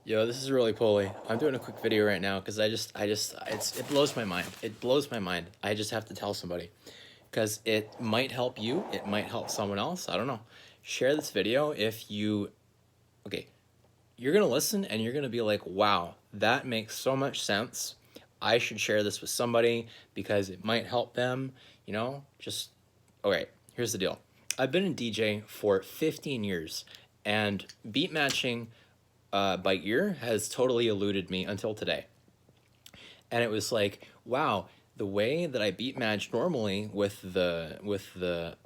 Yo, this is really Polly. I'm doing a quick video right now because it blows my mind. It blows my mind. I just have to tell somebody because it might help you. It might help someone else. I don't know. Share this video if you, okay, you're going to listen and you're going to be like, wow, that makes so much sense. I should share this with somebody because it might help them, just, okay, here's the deal. I've been a DJ for 15 years and beat matching by ear has totally eluded me until today. And it was like, wow, the way that I beat match normally with the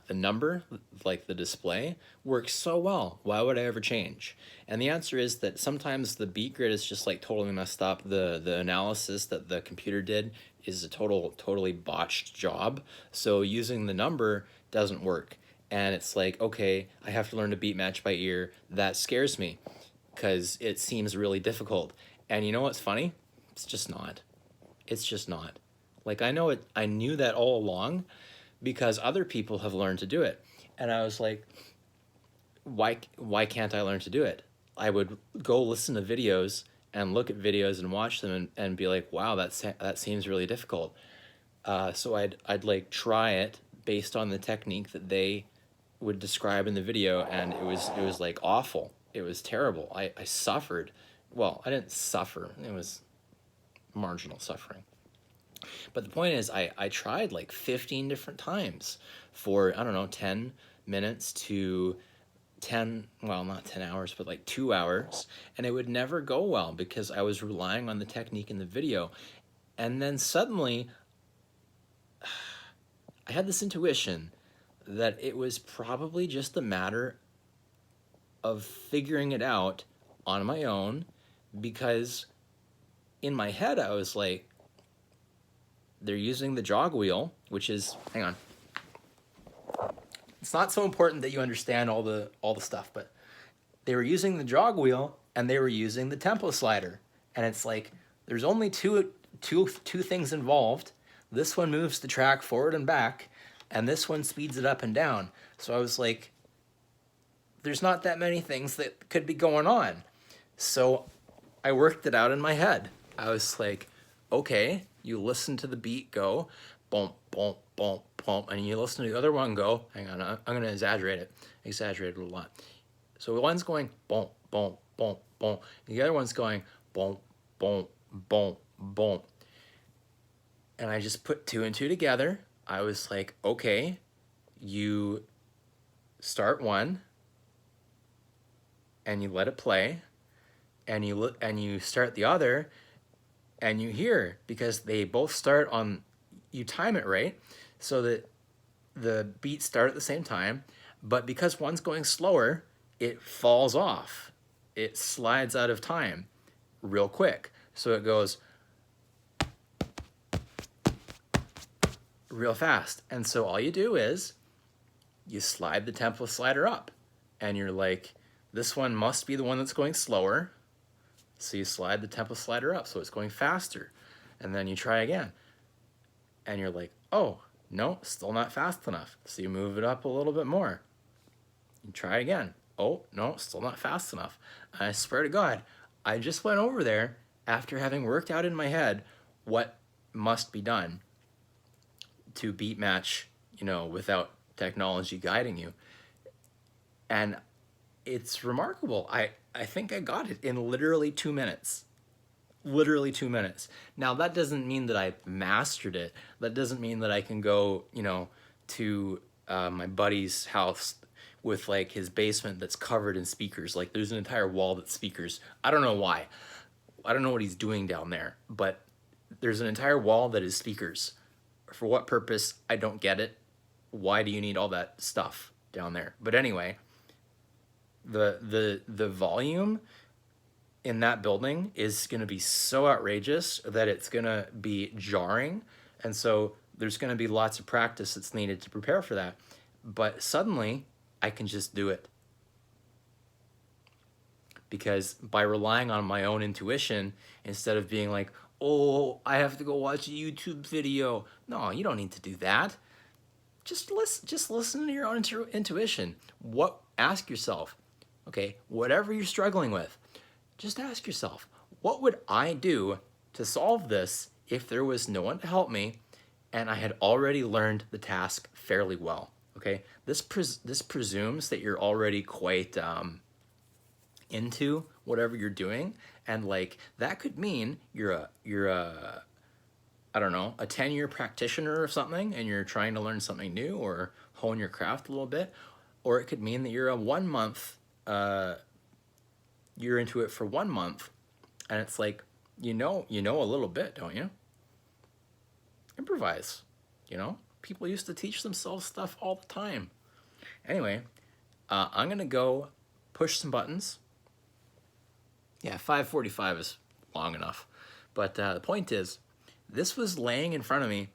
number, like the display, works so well. Why would I ever change? And the answer is that sometimes the beat grid is just like totally messed up. The analysis that the computer did is a totally botched job. So using the number doesn't work. And it's like, okay, I have to learn to beat match by ear. That scares me because it seems really difficult. And you know what's funny? It's just not. It's just not. Like I knew that all along because other people have learned to do it. And I was like, why can't I learn to do it? I would go listen to videos and look at videos and watch them and be like, wow, that seems really difficult. So I'd like try it based on the technique that they would describe in the video, and it was like awful. It was terrible. I suffered. Well, I didn't suffer. It was marginal suffering. But the point is, I tried like 15 different times for, I don't know, 10 minutes to 10, well, not 10 hours, but like 2 hours. And it would never go well because I was relying on the technique in the video. And then suddenly, I had this intuition that it was probably just a matter of figuring it out on my own, because in my head I was like, they're using the jog wheel, which is, hang on, it's not so important that you understand all the stuff, but they were using the jog wheel and they were using the tempo slider, and it's like there's only two things involved. This one moves the track forward and back, and this one speeds it up and down. So I was like, there's not that many things that could be going on. So I worked it out in my head. I was like, okay, you listen to the beat go, boom, boom, boom, boom, and you listen to the other one go, hang on, I'm gonna exaggerate it a lot. So one's going boom, boom, boom, boom, and the other one's going boom, boom, boom, boom. And I just put two and two together. I was like, okay, you start one, and you let it play, and you start the other, and you hear, because they both start on, you time it right so that the beats start at the same time, but because one's going slower, it falls off. It slides out of time real quick. So it goes real fast. And so all you do is you slide the tempo slider up, and you're like, this one must be the one that's going slower. So you slide the tempo slider up so it's going faster. And then you try again. And you're like, oh, no, still not fast enough. So you move it up a little bit more. You try again. Oh, no, still not fast enough. And I swear to God, I just went over there after having worked out in my head what must be done to beat match, without technology guiding you. And it's remarkable. I think I got it in literally 2 minutes. Literally 2 minutes. Now, that doesn't mean that I mastered it. That doesn't mean that I can go, to my buddy's house with like his basement that's covered in speakers. Like there's an entire wall that's speakers. I don't know why. I don't know what he's doing down there, but there's an entire wall that is speakers. For what purpose? I don't get it. Why do you need all that stuff down there? But anyway, the volume in that building is going to be so outrageous that it's going to be jarring, and so there's going to be lots of practice that's needed to prepare for that. But suddenly I can just do it, because by relying on my own intuition instead of being like, oh, I have to go watch a YouTube video. No, you don't need to do that. Just listen to your own intuition. Ask yourself, okay, whatever you're struggling with, Just ask yourself, what would I do to solve this if there was no one to help me and I had already learned the task fairly well? Okay, this presumes that you're already quite into whatever you're doing, and like that could mean you're a I don't know, a 10-year practitioner or something, and you're trying to learn something new or hone your craft a little bit. Or it could mean that you're a 1 month, you're into it for 1 month, and it's like, you know a little bit, don't you? Improvise, you know? People used to teach themselves stuff all the time. Anyway, I'm gonna go push some buttons. Yeah, 5:45 is long enough. But the point is, this was laying in front of me,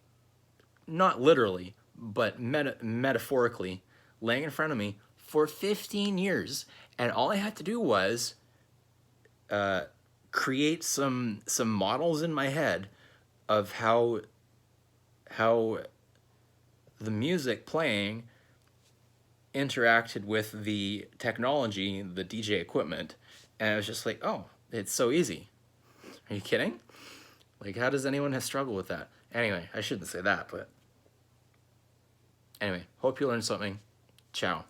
not literally, but metaphorically, laying in front of me for 15 years. And all I had to do was create some models in my head of how the music playing interacted with the technology, the DJ equipment, and I was just like, oh, it's so easy. Are you kidding? Like, how does anyone have struggled with that? Anyway, I shouldn't say that, but anyway, hope you learned something. Ciao.